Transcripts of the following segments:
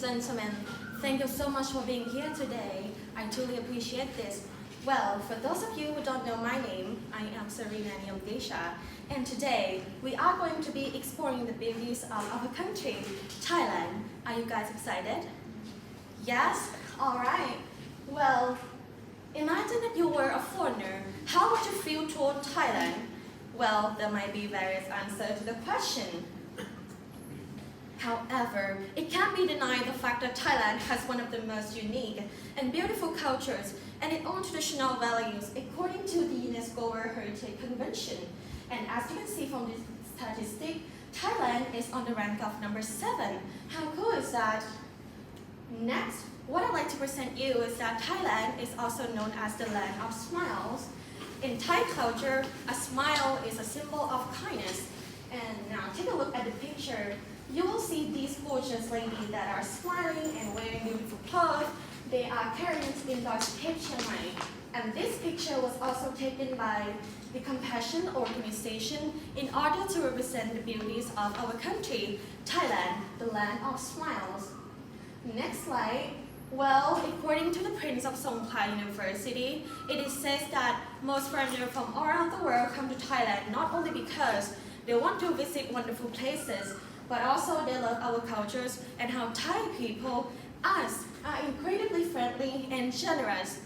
and gentlemen, thank you so much for being here today. I truly appreciate this. Well, for those of you who don't know my name, I am Serena Desha, and today we are going to be exploring the beauties of our country, Thailand. Are you guys excited? Yes? Alright. Well, imagine that you were a foreigner. How would you feel toward Thailand? Well, there might be various answers to the question. However, it can't be denied the fact that Thailand has one of the most unique and beautiful cultures and its own traditional values according to the UNESCO World Heritage Convention. And as you can see from this statistic, Thailand is on the rank of number 7. How cool is that? Next, what I'd like to present you is that Thailand is also known as the land of smiles. In Thai culture, a smile is a symbol of kindness. And now take a look at the picture. You will see these gorgeous ladies that are smiling and wearing beautiful clothes. They are parents in Doi State, Chiang Mai. And this picture was also taken by the Compassion Organization in order to represent the beauties of our country, Thailand, the land of smiles. Next slide. Well, according to the Prince of Songkhla University, it is said that most foreigners from all around the world come to Thailand not only because they want to visit wonderful places, but also they love our cultures and how Thai people, us, are incredibly friendly and generous.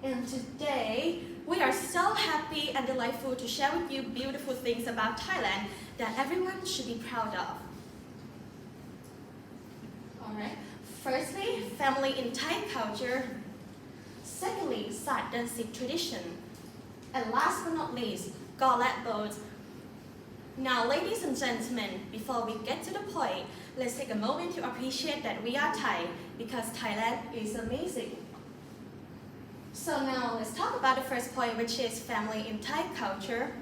And today, we are so happy and delightful to share with you beautiful things about Thailand that everyone should be proud of. Alright, firstly, family in Thai culture. Secondly, Sat dancing tradition. And last but not least, Golet boats. Now, ladies and gentlemen, before we get to the point, let's take a moment to appreciate that we are Thai because Thailand is amazing. So now let's talk about the first point, which is family in Thai culture.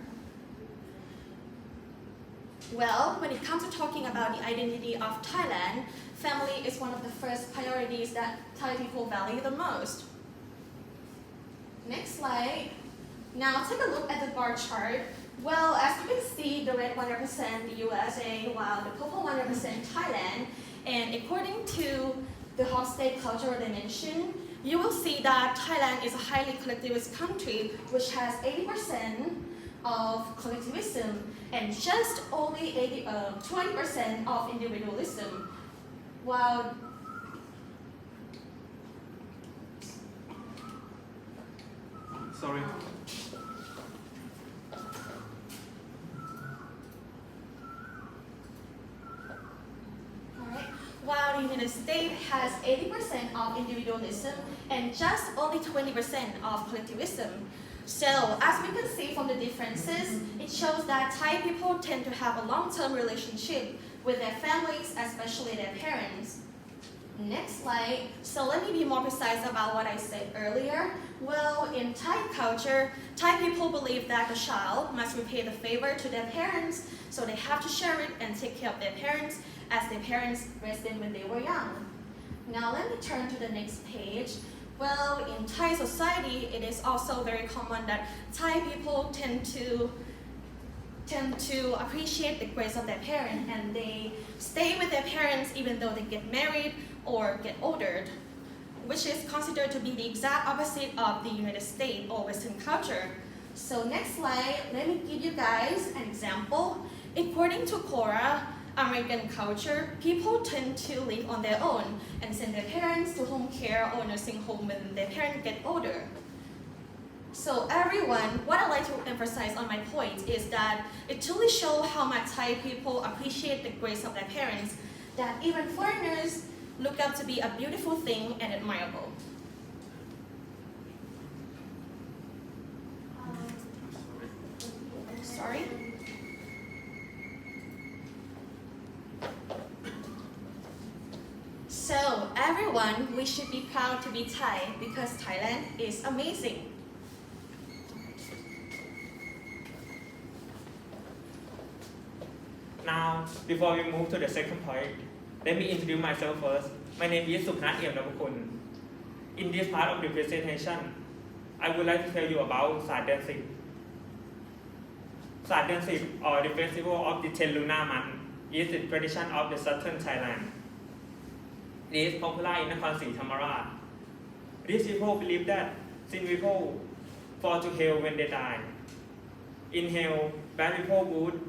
Well, when it comes to talking about the identity of Thailand, family is one of the first priorities that Thai people value the most. Next slide. Now take a look at the bar chart. Well, as you can see, the red one represents the USA, while the purple one represents Thailand. And according to the home state cultural dimension, you will see that Thailand is a highly collectivist country, which has 80% of collectivism and just only 20% of individualism. While Sorry. While the United States has 80% of individualism and just only 20% of collectivism. So, as we can see from the differences, it shows that Thai people tend to have a long-term relationship with their families, especially their parents. Next slide. So let me be more precise about what I said earlier. Well, in Thai culture, Thai people believe that the child must repay the favor to their parents, so they have to share it and take care of their parents as their parents raised them when they were young. Now let me turn to the next page. Well, in Thai society, it is also very common that Thai people tend to appreciate the grace of their parents and they stay with their parents even though they get married or get older, which is considered to be the exact opposite of the United States or Western culture. So next slide, let me give you guys an example. According to Cora, American culture, people tend to live on their own and send their parents to home care or nursing home when their parents get older. So everyone, what I'd like to emphasize on my point is that it truly shows how much Thai people appreciate the grace of their parents, that even foreigners look up to be a beautiful thing and admirable. Sorry? So everyone, we should be proud to be Thai because Thailand is amazing. Now, before we move to the second point, let me introduce myself first. My name is Supnat Namukun. In this part of the presentation, I would like to tell you about Sat dancing. Sat dancing, or the festival of the 10 lunar month, is the tradition of the southern Thailand. It is popular in Nakhon Si Thammarat. These people believe that sin people fall to hell when they die. In hell, bad people would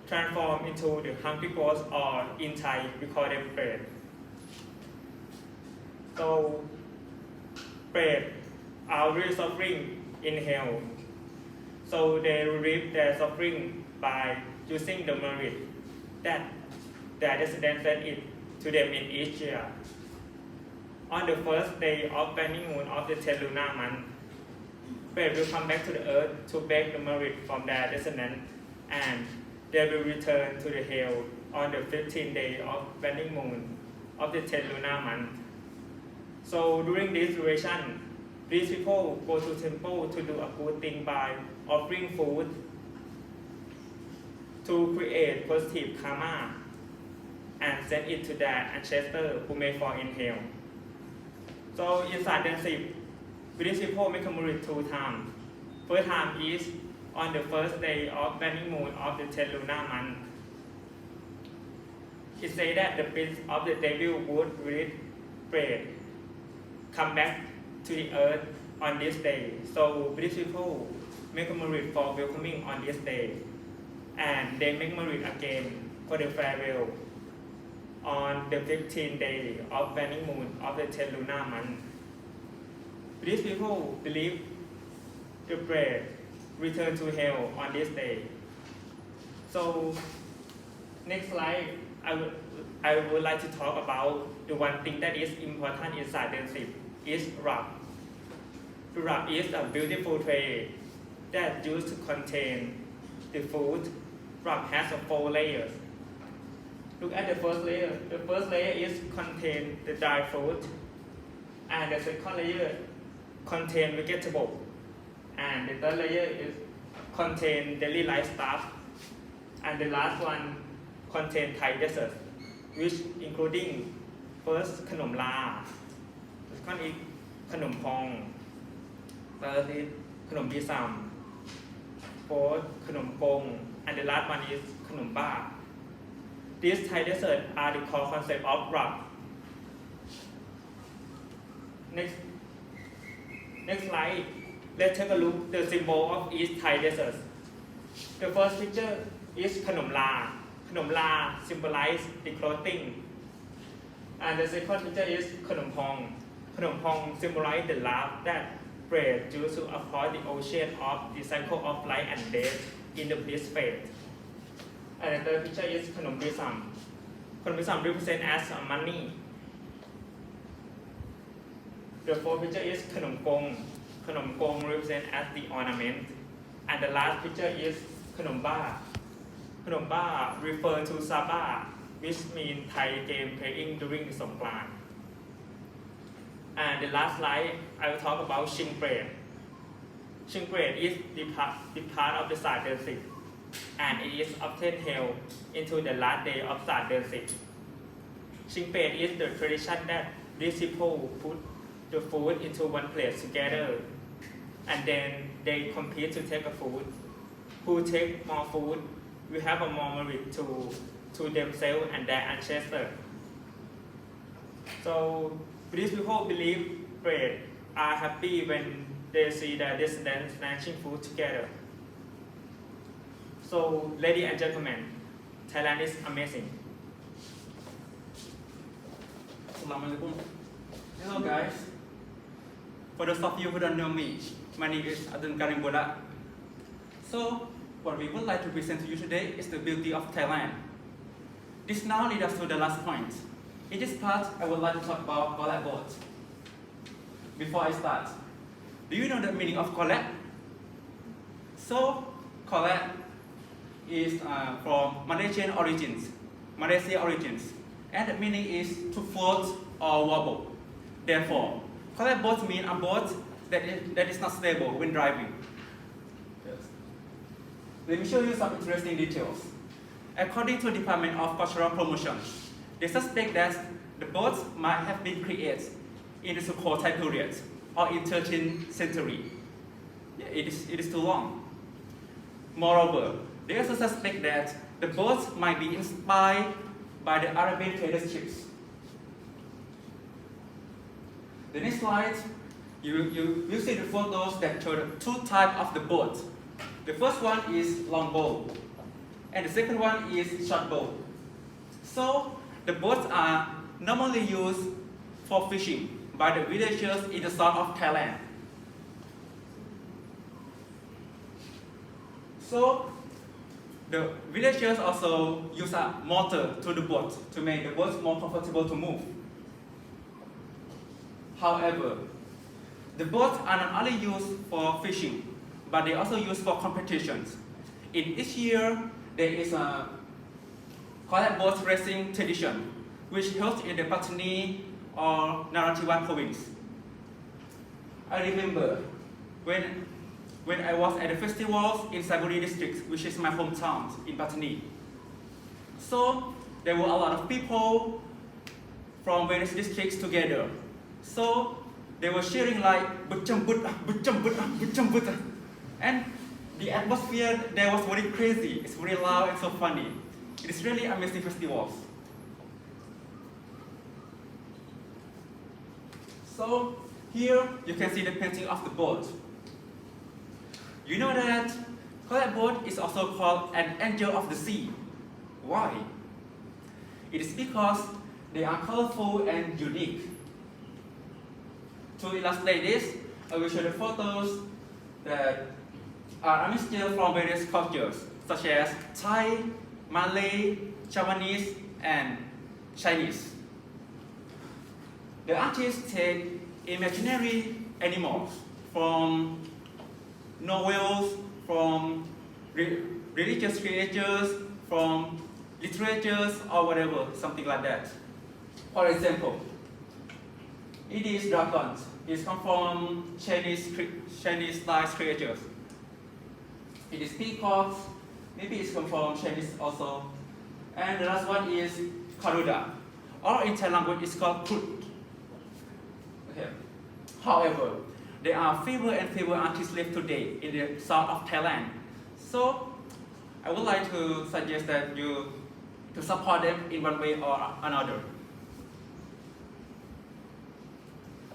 transform into the hungry ghost, or in Thai we call them เปรต Soเปรตare really suffering in hell. So they relieve their suffering by using the merit that their descendants sent it to them in each year. On the first day of waning moon of the 10th lunar month, Spirit will come back to the earth to beg the merit from their descendants, and they will return to the hell on the 15th day of waning moon of the 10th lunar month. So during this duration, these people go to temple to do a good thing by offering food to create positive karma and send it to their ancestors who may fall in hell. So inside the ship, Buddhist people make a merit 2 times. First time is on the first day of waning moon of the 10th lunar month. It says that the prince of the devil would read pray, come back to the earth on this day. So Buddhist people make a merit for welcoming on this day, and they make merit again for the farewell on the 15th day of waning moon of the 10th lunar month. These people believe the spirit return to hell on this day. So next slide, I would like to talk about the one thing that is important inside the ship is wrap. The wrap is a beautiful tray that used to contain the food. Wrap has 4 layers. Look at the first layer. The first layer is contain the dry fruit, and the second layer contain vegetable, and the third layer is contain daily life stuff, and the last one contain Thai dessert, which including first ขนมลา second is ขนมพอง third is ขนมปีซัม fourth ขนมกง and the last one is ขนมบ้า. These Thai desserts are the core concept of wrap. Next slide, let's take a look at the symbol of each Thai dessert. The first picture is ขนมลา ขนมลา symbolize the clothing. And the second picture is ขนมพอง ขนมพอง symbolize the love that spread due to across the ocean of the cycle of life and death in the Buddhist faith. And the third picture is ขนมปีซัม ขนมปีซัม represent as money. The fourth picture is ขนมกง ขนมกง represent as the ornament. And the last picture is ขนมบ้า ขนมบ้า refer to Saba, which means Thai game playing during the Songkran. And the last slide, I will talk about Shing Pret. Shing Pret is the part of the Saturday, and it is often held into the last day of Saturday. Shing Pret is the tradition that these people put the food into one plate together, and then they compete to take a food. Who take more food will have a more merit to themselves and their ancestors. So these people believe bread are happy when they see their descendants snatching food together. So ladies and gentlemen, Thailand is amazing. Assalamualaikum. Hello guys. For those of you who don't know me, my name is Adun Karimbola. So, what we would like to present to you today is the beauty of Thailand. This now leads us to the last point. In this part, I would like to talk about collab boat. Before I start, do you know the meaning of collab? So, collab is from Malaysian origins, and the meaning is to float or wobble. Therefore, collab boats mean a boat that is not stable when driving. Yes. Let me show you some interesting details. According to Department of Cultural Promotion, they suspect that the boats might have been created in the so-called Thai period or in 13th century. Yeah, it is too long. Moreover, they also suspect that the boats might be inspired by the Arabian trader ships. The next slide, you see the photos that show the two types of the boat. The first one is long boat, and the second one is short boat. So the boats are normally used for fishing by the villagers in the south of Thailand. So the villagers also use a motor to the boat to make the boat more comfortable to move. However, the boats are not only used for fishing, but they also used for competitions. In each year, there is a kayak boat racing tradition, which held in the Pattani or Narathiwat province. I remember when I was at the festivals in Saguri district, which is my hometown in Pattani. So there were a lot of people from various districts together. So they were cheering like "Butchambut, butchambut, butchambut," and the atmosphere there was very crazy. It's very loud and so funny. It is really amazing festivals. So here you can see the painting of the boat. You know that kayak boat is also called an angel of the sea. Why? It is because they are colorful and unique. To illustrate this, I will show the photos that are a mixture from various cultures, such as Thai, Malay, Javanese, and Chinese. The artists take imaginary animals from novels, from religious creatures, from literatures, or whatever, something like that. For example, it is dragons. It comes from Chinese style creatures. It is peacocks. Maybe it's come from Chinese also. And the last one is Karuda, or in Thai language it's called Krut. Okay. However, there are fewer and fewer artists left today in the south of Thailand. So I would like to suggest that you to support them in one way or another.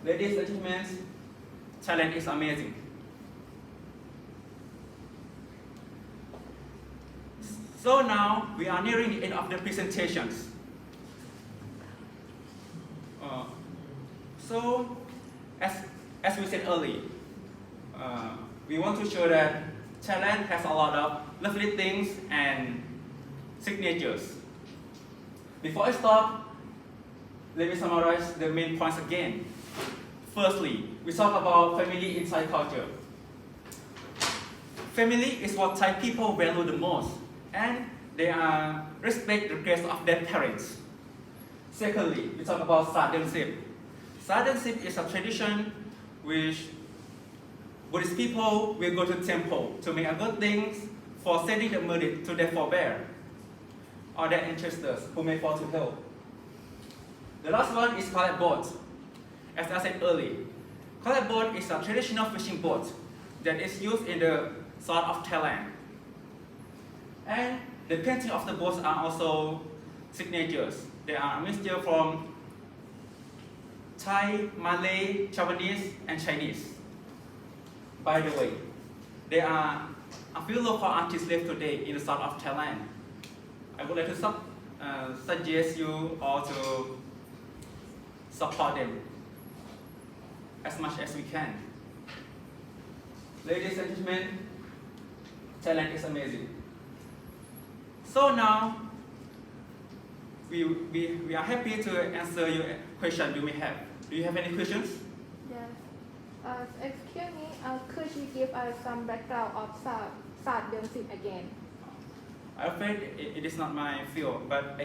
Ladies and gentlemen, Thailand is amazing. So now we are nearing the end of the presentations. So as we said earlier, we want to show that Thailand has a lot of lovely things and signatures. Before I stop, let me summarize the main points again. Firstly, we talk about family in Thai culture. Family is what Thai people value the most, and they respect the grace of their parents. Secondly, we talk about Sadensip. Sadensip is a tradition which Buddhist people will go to temple to make a good things for sending the money to their forebear or their ancestors who may fall to hell. The last one is kayak boat. As I said earlier, kayak boat is a traditional fishing boat that is used in the south of Thailand. And the painting of the boats are also signatures. They are a mixture from Thai, Malay, Javanese, and Chinese. By the way, there are a few local artists left today in the south of Thailand. I would like to suggest you all to support them as much as we can. Ladies and gentlemen, Thailand is amazing. So now, we are happy to answer your question you may have. Do you have any questions? Yes. Excuse me, could you give us some background of Sadensip again? I'm afraid it is not my field, but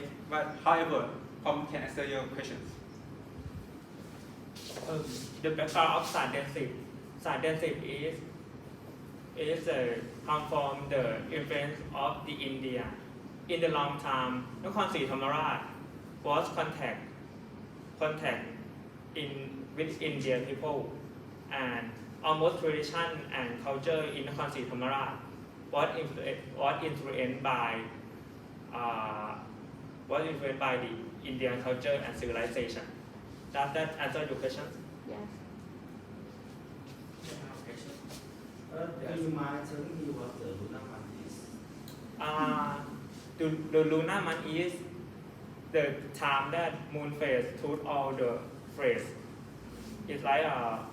however, Tom can answer your questions. The background of Sadensip. Sadensip is come from the influence of the India. In the long time, Nakhon Sri Thammarat was contact with Indian people, and almost tradition and culture in Nakhon Sri Thammarat was influenced by the Indian culture and civilization. Does that answer your question? Yes. Do you mind telling me what the lunar month is? The lunar month is the time that moon phase through all the phase. It's like a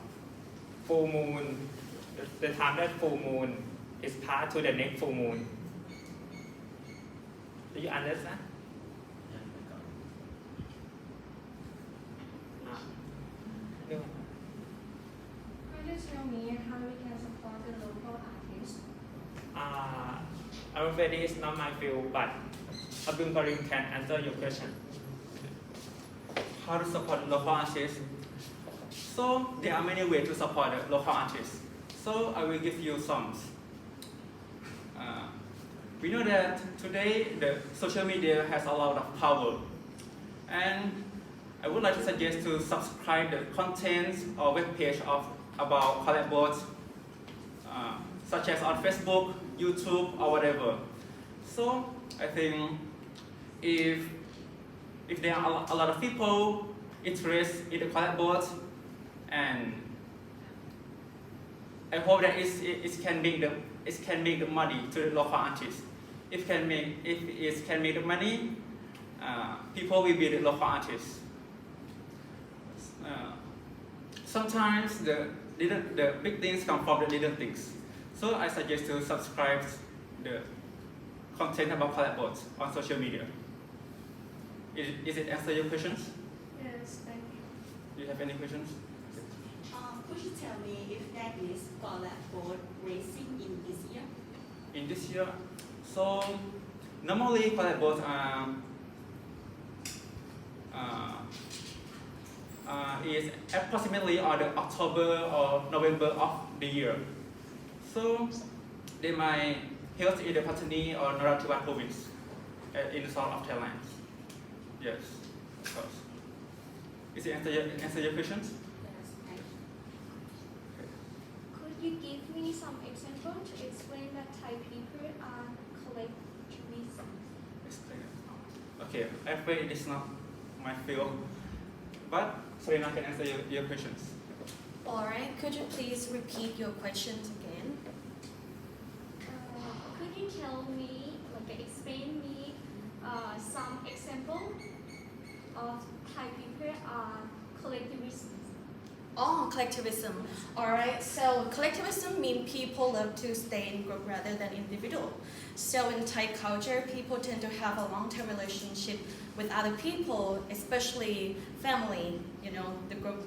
full moon. The time that full moon is passed to the next full moon. Do you understand? Yeah, I got it. No. Could you tell me how we can support the local artists? I'm afraid it's not my field, but Abdul Karim can answer your question. How to support local artists? So there are many ways to support the local artists. So I will give you some. We know that today the social media has a lot of power, and I would like to suggest to subscribe the content or web page of about collab boards, such as on Facebook, YouTube, or whatever. So I think if there are a lot of people interested in the collab boards, and I hope that it can make the money to the local artists. If it can make the money, people will be the local artists. Sometimes the big things come from the little things. So I suggest to subscribe the content about collab boards on social media. Is it answer your questions? Yes, thank you. Do you have any questions? Could you tell me if that is collab board racing in this year? In this year, so normally collab boards is approximately on the October or November of the year. So they might held in the Pattani or Narathiwat province in the south of Thailand. Yes, of course. Is it answer your questions? Yes, thank you. Could you give me some example to explain that Thai people are collectivism? Explain it. Okay, I afraid it is not my field, but Serena can answer your questions. Alright, could you please repeat your questions again? Could you tell me, explain me some example of Thai people are collectivism? Oh, collectivism. Alright, so collectivism means people love to stay in group rather than individual. So in Thai culture, people tend to have a long-term relationship with other people, especially family, the group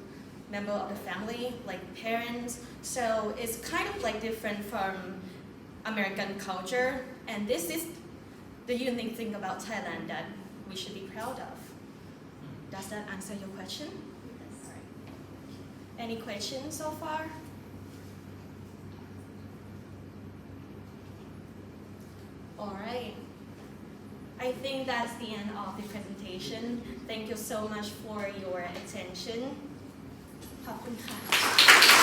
member of the family, like parents. So it's kind of like different from American culture. And this is the unique thing about Thailand that we should be proud of. Does that answer your question? Yes. Any questions so far? Alright. I think that's the end of the presentation. Thank you so much for your attention. ขอบคุณค่ะ